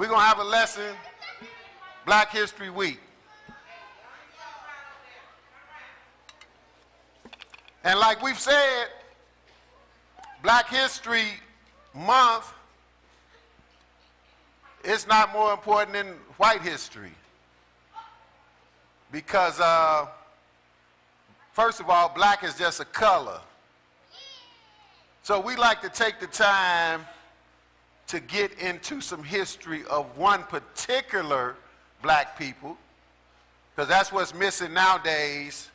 we're going to have a lesson, Black History Week. And like we've said, Black History Month is not more important than white history. Because, first of all, black is just a color. So we like to take the time to get into some history of one particular black people, because that's what's missing nowadays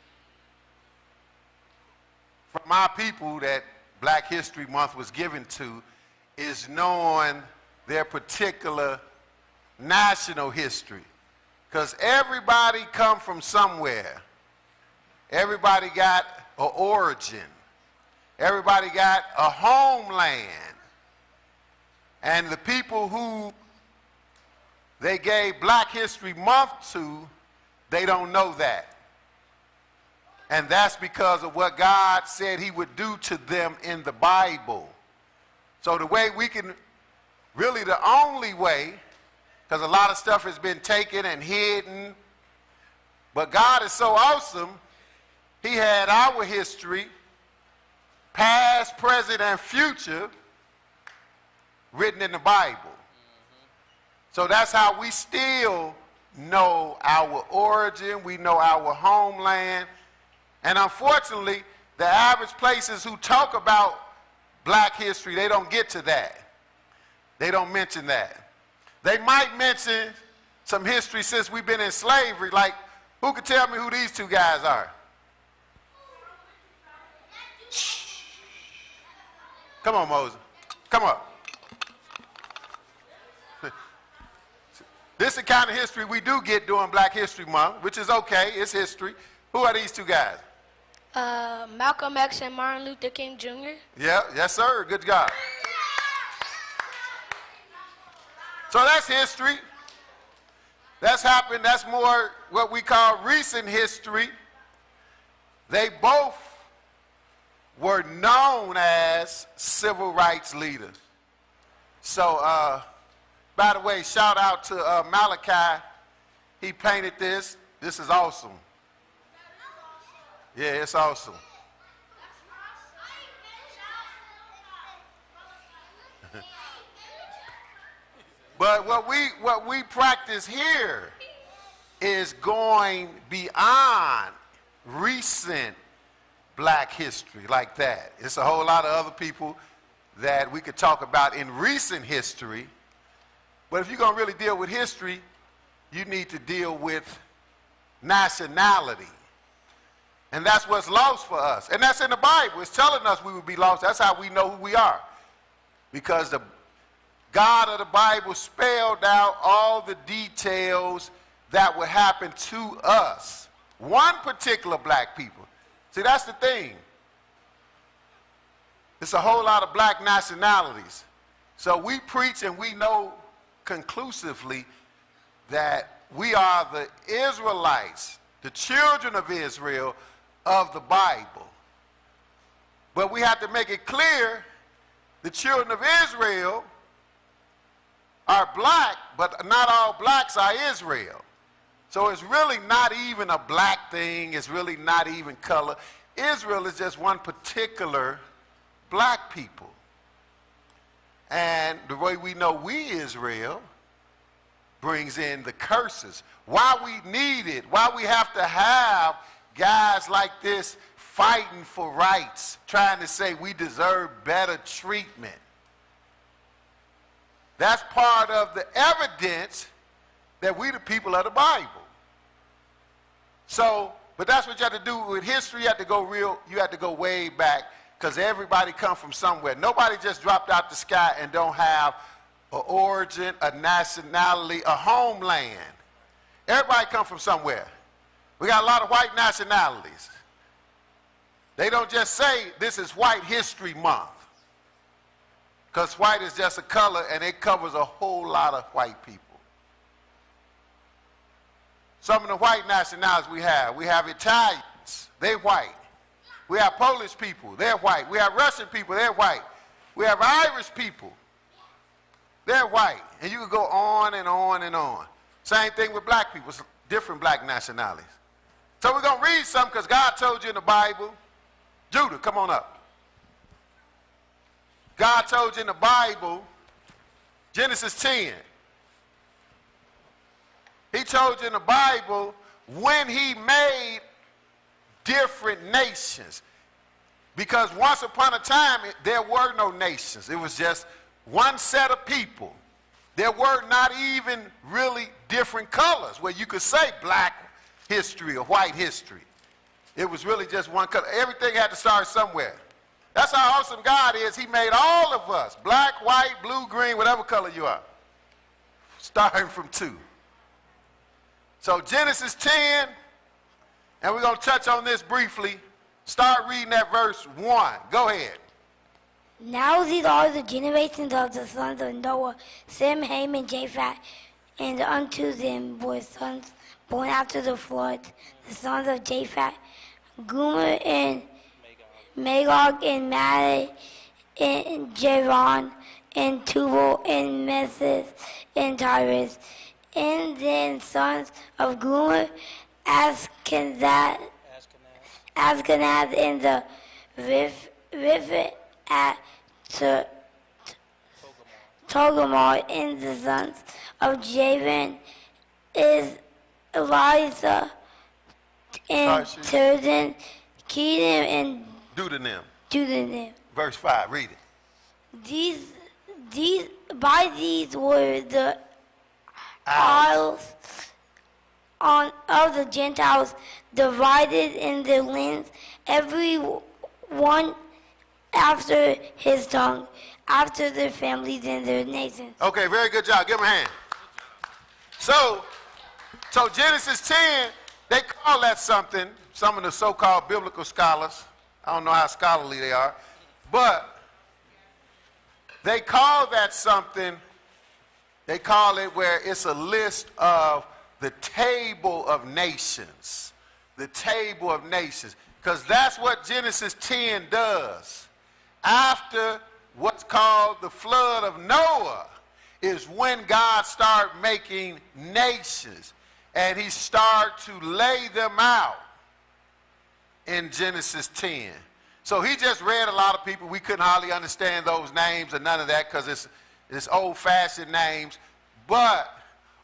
from our people that Black History Month was given to, is knowing their particular national history. Because everybody come from somewhere. Everybody got an origin. Everybody got a homeland. And the people who they gave Black History Month to, they don't know that. And that's because of what God said he would do to them in the Bible. So the way we can, really the only way, because a lot of stuff has been taken and hidden, but God is so awesome, he had our history, past, present, and future, written in the Bible. So that's how we still know our origin, we know our homeland. And unfortunately, the average places who talk about black history, they don't get to that. They don't mention that. They might mention some history since we've been in slavery, like who could tell me who these two guys are? Shh. Come on, Moses. Come on. This is the kind of history we do get during Black History Month, which is okay, it's history. Who are these two guys? Malcolm X and Martin Luther King Jr. Yeah, yes sir, good job. So that's history. That's happened, that's more what we call recent history. They both were known as civil rights leaders. So, by the way, shout out to Malachi. He painted this. This is awesome. Yeah, it's awesome. But what we practice here is going beyond recent black history like that. It's a whole lot of other people that we could talk about in recent history. But if you're going to really deal with history, you need to deal with nationality. And that's what's lost for us. And that's in the Bible. It's telling us we would be lost. That's how we know who we are. Because the God of the Bible spelled out all the details that would happen to us. One particular black people. See, that's the thing. It's a whole lot of black nationalities. So we preach and we know conclusively that we are the Israelites, the children of Israel of the Bible. But we have to make it clear the children of Israel are black, but not all blacks are Israel. So it's really not even a black thing. It's really not even color. Israel is just one particular black people. And the way we know we Israel brings in the curses. Why we need it, why we have to have guys like this fighting for rights, trying to say we deserve better treatment. That's part of the evidence that we the people of the Bible. So, but that's what you have to do with history. You have to go way back, because everybody come from somewhere. Nobody just dropped out the sky and don't have an origin, a nationality, a homeland. Everybody come from somewhere. We got a lot of white nationalities. They don't just say this is White History Month, because white is just a color and it covers a whole lot of white people. Some of the white nationalities we have Italians, they're white. We have Polish people, they're white. We have Russian people, they're white. We have Irish people. They're white. And you could go on and on and on. Same thing with black people, different black nationalities. So we're going to read something because God told you in the Bible. Judah, come on up. God told you in the Bible, Genesis 10. He told you in the Bible when he made different nations. Because once upon a time, there were no nations. It was just one set of people. There were not even really different colors where you could say black history or white history. It was really just one color. Everything had to start somewhere. That's how awesome God is. He made all of us, black, white, blue, green, whatever color you are, starting from 2. So Genesis 10, and we're going to touch on this briefly. Start reading that verse 1. Go ahead. Now these are the generations of the sons of Noah, Sem, Ham, and Japheth, and unto them were sons born after the flood, the sons of Japheth, Gomer and Magog and Madai and Javan and Tubal and Messes and Tyrus. And then sons of Gomer, Ashkenaz and the Riphet at Togarmah, and the sons of Javan is Eliza and Turdan, Kedem and Dudanim. Verse 5, read it. These were the isles of the Gentiles, divided in their lands, every one after his tongue, after their families and their nations. Okay, very good job. Give him a hand. So Genesis 10, they call that something, some of the so-called biblical scholars, I don't know how scholarly they are, but they call that something, they call it where it's a list of the table of nations. The table of nations. Because that's what Genesis 10 does. After what's called the flood of Noah is when God started making nations. And he started to lay them out in Genesis 10. So he just read a lot of people. We couldn't hardly understand those names or none of that because it's old-fashioned names. But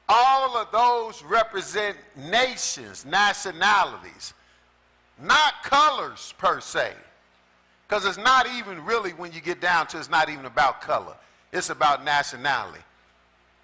all of those represent nations, nationalities, not colors per se. Because it's not even really, when you get down to it, it's not even about color. It's about nationality.